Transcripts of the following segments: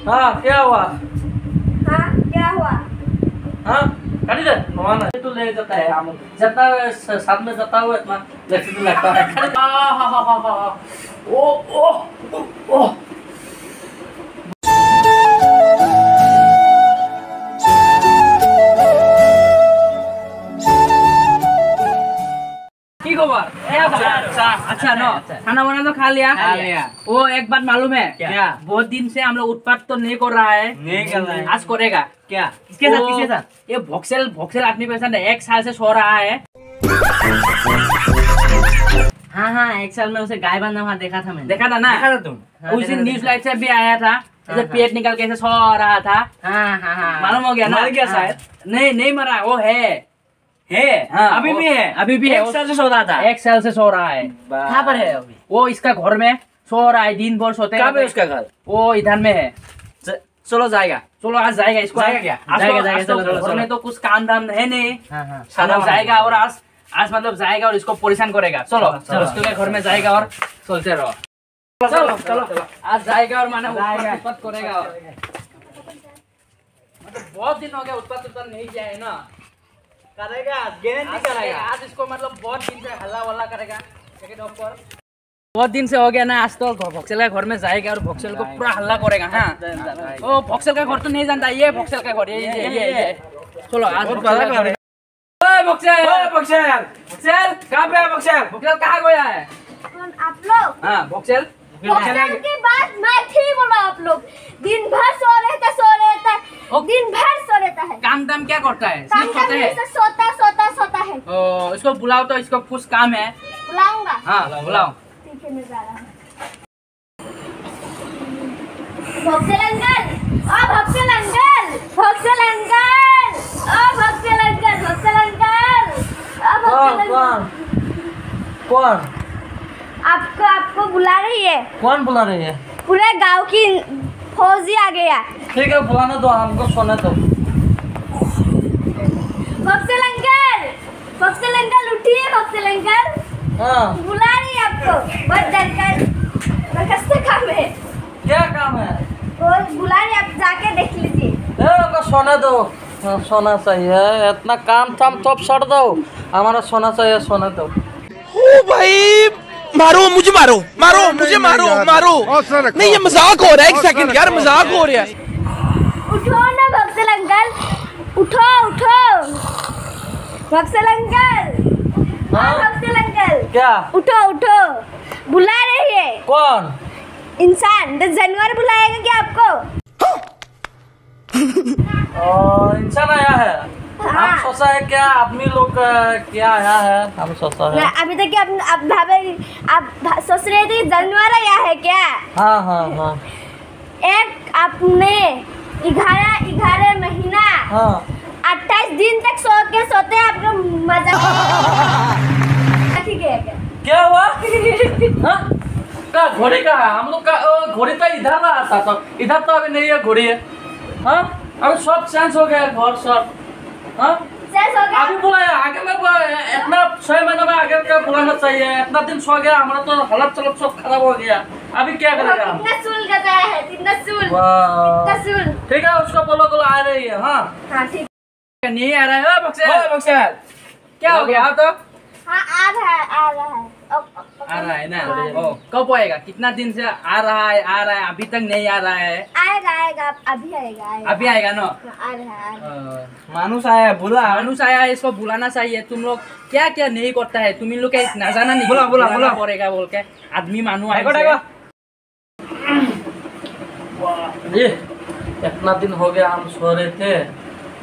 हाँ क्या हुआ? हाँ क्या हुआ? हाँ गाड़ी दे नवाना तो ले जाता है हम जितना साथ में जाता हुआ इतना जैसे तो लगता है हाँ ओ ओ ओ की खबर? अच्छा नो खाना वाना तो खा लिया। वो एक बात मालूम है क्या? बहुत दिन से हम लोग उत्पाद तो नहीं कर रहा है। नहीं कर रहा है। आज करेगा क्या? किसके साथ? किसके साथ? ये भोक्सेल भोक्सेल आदमी के साथ 1 साल से सो रहा है। हाँ 1 साल में उसे गाय बांधा वहाँ देखा था मैंने। देखा था ना? देखा था तुम? उस दिन न्यूज लाइट से भी आया था ऐसे पेट निकल के ऐसे सो रहा था। हाँ मालूम हो गया ना? मर गया शायद। नहीं मरा, वो है हाँ, अभी भी है। अभी भी है। 1 साल से सो रहा था। 1 साल से सो रहा है। कहाँ पर है अभी? वो इसका घर में सो रहा है, दिन भर सोते कहाँ पे उसका घर? वो इधर में है। चलो जाएगा। चलो आज जाएगा इसको। जाएगा क्या? आज जाएगा, तो चलो, घर में तो कुछ काम धाम है नहीं। हाँ साला जाएगा और आज मतलब जाएगा और इसको परेशान करेगा। चलो उसके घर में जाएगा और चलते रहो। चलो आज जाएगा और माने उत्पाद करेगा। मतलब बहुत दिन हो गया उत्पाद नहीं किया है ना। करेगा, गारंटी करेगा। आज इसको मतलब बहुत दिन से हल्ला वल्ला करेगा। बहुत दिन से हो गया ना, आज तो भोक्सेल का घर में जाएगा और भोक्सेल को पूरा हल्ला करेगा। हाँ ओ भोक्सेल का घर तो नहीं जानता, ये भोक्सेल का घर ये। चलो आज भोक्सेल कहाँ पे है भोक्सेल? भोक्सेल कहाँ गया है? कौन आप लोग? हाँ भोक्सेल भोक्सेल की बात मैं ठीक बोला। आप लोग दिन भर सो रहता दिन भर सो रहता है। काम दाम क्या करता है? काम सिर्फ सोते करने है। से सोता है। ओ इसको बुलाओ तो इसको कुछ काम है। बुलाऊंगा। हाँ बुलाओ। ठीक है मैं जा रहा हूँ। भोक्सेल अंकल, ओ भोक्सेल अंकल, भोक्सेल अंकल, ओ भोक्सेल अंकल, भोक्सेल अंकल, ओ भोक्सेल अंकल। कौन आपको बुला रही है। कौन बुला रही है? पूरे गांव की फौजी आ गया। ठीक है बुलाने दो, हमको सोने दो। भोक्सेल अंकल उठिए। भोक्सेल अंकल हाँ बुला रही है आपको। बहुत दरखास्त काम है। क्या काम है? वो बुला रही है, आप जाके देख लीजिए। हमको सोने दो। हाँ, सोना चाहिए। इतना काम थाम सब छोड़ दो, हमारा सोना चाहिए, सोने दो। ओ भाई मारो मुझे, मारो मुझे, मारो नहीं ये मजाक हो रहा है। 1 सेकंड यार, मजाक हो रहा है। उठो ना भोक्सेल अंकल, उठो भोक्सेल अंकल। हाँ? भोक्सेल अंकल क्या? उठो बुला रही है। कौन इंसान? तो जानवर बुलाएगा क्या आपको? इंसान आया है। हाँ। हम सोचा है क्या आदमी लोग क्या आया है, हम सोचा है। अभी तक आप सोच रहे थे जानवर आया है क्या? हाँ एक आपने 11 महीना हाँ 28 दिन तक सोते आपको मजा ठीक है क्या? क्या हुआ? हाँ? का घोड़ी का है? हम लोग का घोड़ी तो इधर ना आता था, इधर तो अभी नहीं है घोड़ी है। हाँ अभी सब चेंज हो गया घर सब। हाँ सेंस हो गया? अभी बुलाया आगे में इतना 6 महीने में आगे का बुलाना चाहिए। इतना दिन सो गया, हमारा तो हालत चलत सब खराब हो गया। अभी क्या करेगा हम? कितना सूल गया है? कितना सूल? ठीक है उसको बोलो आ रही है। हाँ ठीक नहीं आ रहा है। भोक्सेल क्या हो गया? तो हाँ आ रहा है आ रहा है ना? ओ कब आएगा? कितना दिन से आ रहा है अभी तक नहीं आ रहा है। आएगा अभी आएगा ना? आ रहा है। मानुस आया, मानुस आया है, इसको बुलाना चाहिए। तुम लोग क्या नहीं करता है? तुम इन लोग क्या ना जाना नहीं? बुला पड़ेगा बोल के आदमी मानू ये इतना दिन हो गया हम सो रहे थे,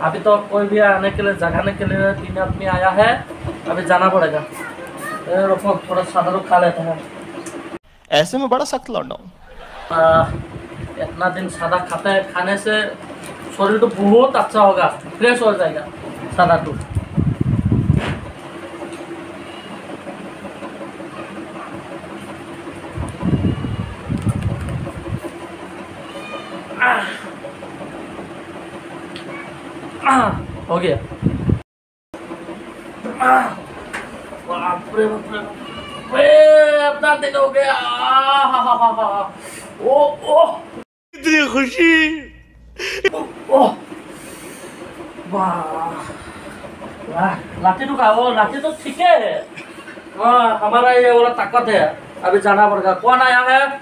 अभी तो कोई भी आने के लिए जगाने के लिए 3 आदमी आया है। अभी जाना पड़ेगा। रुको थोड़ा सादा खा लेते हैं। ऐसे में बड़ा सख्त लौंडा हूं। इतना दिन सादा खाने से शरीर तो बहुत अच्छा होगा, फ्रेश हो जाएगा सादा तो। हो गया। बाप रे अपना दिन हो गया। ओ इतनी खुशी। लाठी तो खाओ, लाठी तो ठीक है। हमारा ये वाला ताकत है। अभी जाना पड़ेगा। कौन आया है?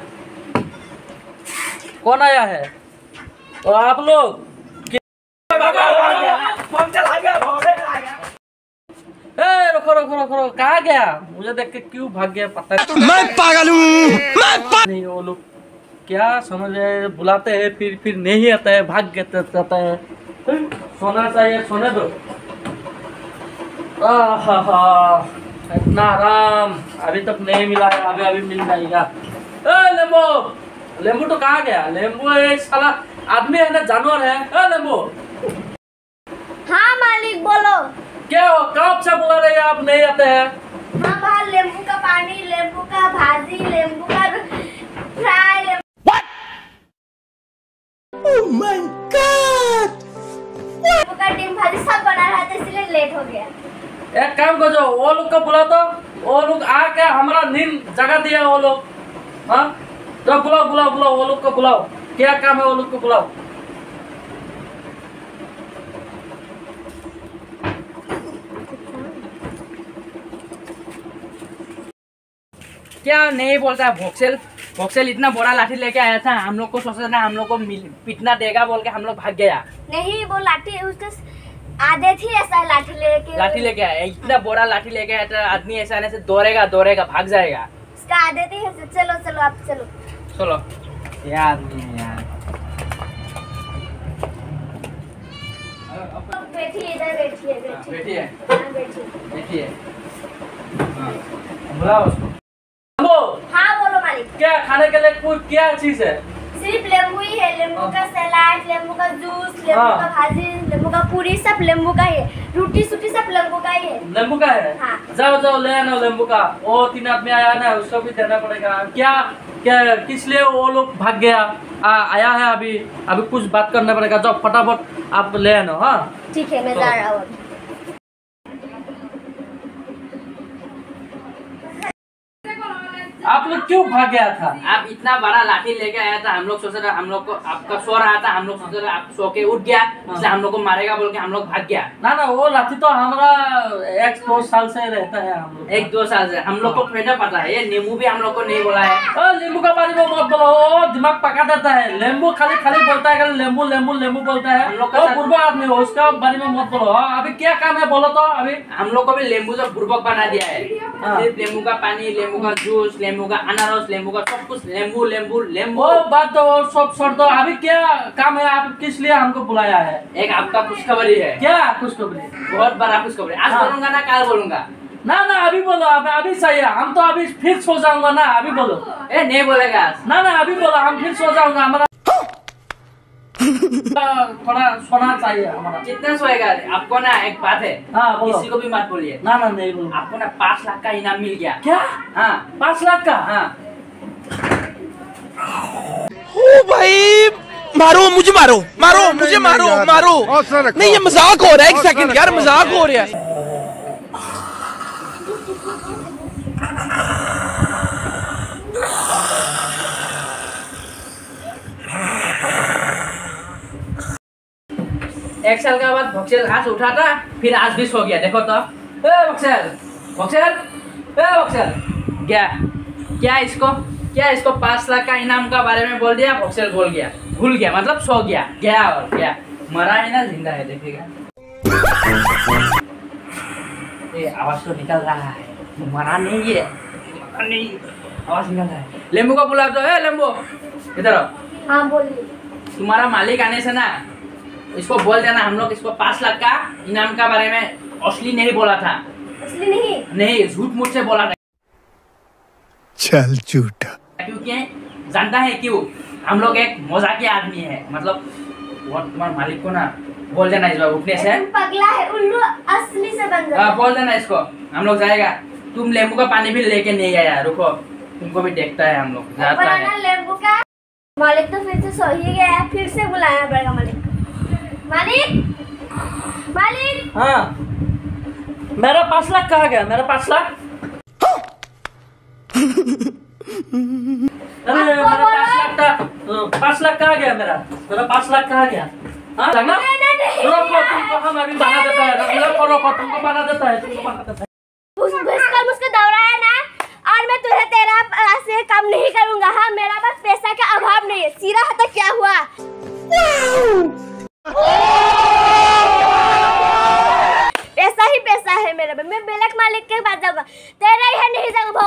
कौन आया है? और आप लोग रुको रुको रुको रुको, कहाँ गया? मुझे देख के क्यों भाग गया पता मैं पागल हूँ, नहीं। वो लोग क्या समझ रहे, बुलाते हैं फिर नहीं आता है, भाग जाता है। सोना चाहिए, सोने दो। इतना आराम अभी तक नहीं मिला है, अभी अभी मिल जाएगा। लेम्बो, लेम्बू तो कहाँ गया? लेम्बू एक साला आदमी है ना जानवर है? लेम्बू, हाँ मालिक बोलो। क्या हो? कब से बुला रहे हैं आप, नहीं आते हैं? हाँ बाहर नींबू का पानी, नींबू का भाजी, नींबू का फ्राई, Oh my God! नींबू का डिम भाजी सब बना रहा था, इसलिए लेट हो गया। एक काम करो, वो लोग को बुला दो। वो लोग आके हमारा नींद जगा दिया वो लोग। हाँ तो बुलाओ बुलाओ बुलाओ, वो लोग को बुलाओ। क्या काम है, वो लोग को बुलाओ। क्या नहीं बोलता है भोक्सेल? भोक्सेल इतना बड़ा लाठी लेके आया था, हम लोग को सोचा था हम लोग को पिटना देगा बोल के हम लोग भाग गया। नहीं वो लाठी उसके आदत ही ऐसा है, लाठी लेके आया। इतना बड़ा लाठी लेके आया था, आदमी ऐसा आने से दौड़ेगा दौड़ेगा भाग जाएगा। उसका आदत ही है। चलो चलो आप चलो चलो यार यार बैठिए, इधर बैठिए बैठिए हाँ, बैठिए। बैठिए। बुलाओ उसको। हाँ बोलो मालिक। क्या खाने के लिए कोई क्या चीज है? सिर्फ नींबू ही है, नींबू का सलाद, नींबू का जूस, नींबू का भाजी, नींबू का पूरी, सब नींबू का ही है। रोटी सूटी सब नींबू का ही है। नींबू का है? हाँ। जाओ जाओ ले आना नींबू का। वो 3 आदमी आया ना, उसको भी देना पड़ेगा। क्या क्या किस लिए वो लोग भाग गया? आया है अभी, अभी कुछ बात करना पड़ेगा। जाओ फटाफट आप ले आना। हाँ ठीक है, मैं जा रहा हूँ। आप लोग क्यों भाग गया था? आप इतना बड़ा लाठी लेके आया था, हम लोग सोच रहे हम लोग को आपका सो रहा था, हम लोग सोच रहे आप सो के उठ गया, इसलिए हम लोग को मारेगा बोल के हम लोग भाग गया। ना ना, वो लाठी तो हमारा 1-2 साल से रहता है। हम लोग 1-2 साल से हम लोग को फायदा पता है। ये नींबू भी हम लोग को नहीं बोला है। नींबू का पानी में मत बोलो, वो दिमाग पका देता है। नींबू खाली खाली बोलता है, नींबू नींबू नींबू बोलता है। हम लोग का बुर्बक आदमी हो, उसका बारे में मत बोलो। अभी क्या काम है बोलो तो। अभी हम लोग को भी नींबू से बुर्बक बना दिया है। सिर्फ नींबू का पानी, नींबू का जूस, नींबू का अनारस, नींबू का सब कुछ, नींबू नींबू नींबू। वो बात तो और सब छोड़ दो। अभी क्या काम है? आप किस लिए हमको बुलाया है? एक आपका खुशखबरी है। क्या खुशखबरी? बहुत बड़ा खुशखबरी। आज बोलूंगा ना कल बोलूंगा? ना ना अभी बोलो, अभी सही है। हम तो अभी फिर सो जाऊंगा ना, अभी बोलो। ए नहीं बोलेगा। ना ना अभी बोलो, हम फिर सो जाऊंगा। हमारा थोड़ा सोना चाहिए हमारा। कितना सोएगा? आपको ना एक बात है, हाँ बोलो। किसी को भी मत बोलिए। ना ना नहीं बोलो। आपको ना 5 लाख का इनाम मिल गया। क्या? हाँ 5 लाख का? हाँ। ओ भाई, मारो मुझे, मारो मारो मुझे, मारो मारो। नहीं ये मजाक हो रहा है, 1 सेकंड यार, मजाक हो रहा है। एक साल के बाद भक्सेल आज उठा था, फिर आज भी सो गया। देखो तो। ए भक्सेल, भक्सेल, ए भक्सेल, क्या इसको 5 लाख का इनाम का बारे में बोल दिया। भक्सेल भूल गया, मतलब सो गया। गया और क्या, मरा है ना जिंदा है, देखेगा। ये आवाज तो निकल रहा है, मरा नहीं है, मरा नहीं, आवाज निकल रहा है। लेम्बू को बुला दो। ए लेम्बू इधर आओ। हाँ बोलिए। तुम्हारा मालिक आने से ना इसको बोल देना, हम लोग इसको 5 लाख का इनाम का बारे में असली नहीं बोला था। असली नहीं, झूठ मूठ से बोला था। चल झूठा। क्योंकि जानता है क्यों? हम लोग एक मजाकिया आदमी है। मतलब वो तुम्हारे मालिक को ना बोल देना इस बार उठने से। तुम पगला है, उल्लू असली से बन जाओ। बोल देना इसको, हम लोग जाएगा। तुम नींबू का पानी भी लेके नहीं आया, रुको तुमको भी देखता है, हम लोग जाता है। नींबू का मालिक तो फिर से सो ही गया है, फिर से बुलाना पड़ेगा मालिक। मालिक हाँ मेरा 5 लाख कहाँ गया? मेरा 5 लाख? अरे मेरा 5 लाख था। 5 लाख कहाँ गया मेरा 5 लाख कहाँ गया? हाँ ना? रोको, तुमको हम अभी बना देता है। रोको, तुमको बना देता है, तुमको बना देता है। मुझको दौड़ाया ना, और मैं तुझे तेरा से काम नहीं करूंगा। हाँ, मेरा पास पैसा का अभाव नहीं है। सीरा हता क्या हुआ? पैसा ही पैसा है मेरे पे। मैं बेलक मालिक के पास जाऊंगा, तेरा यहाँ नहीं जाऊंगा।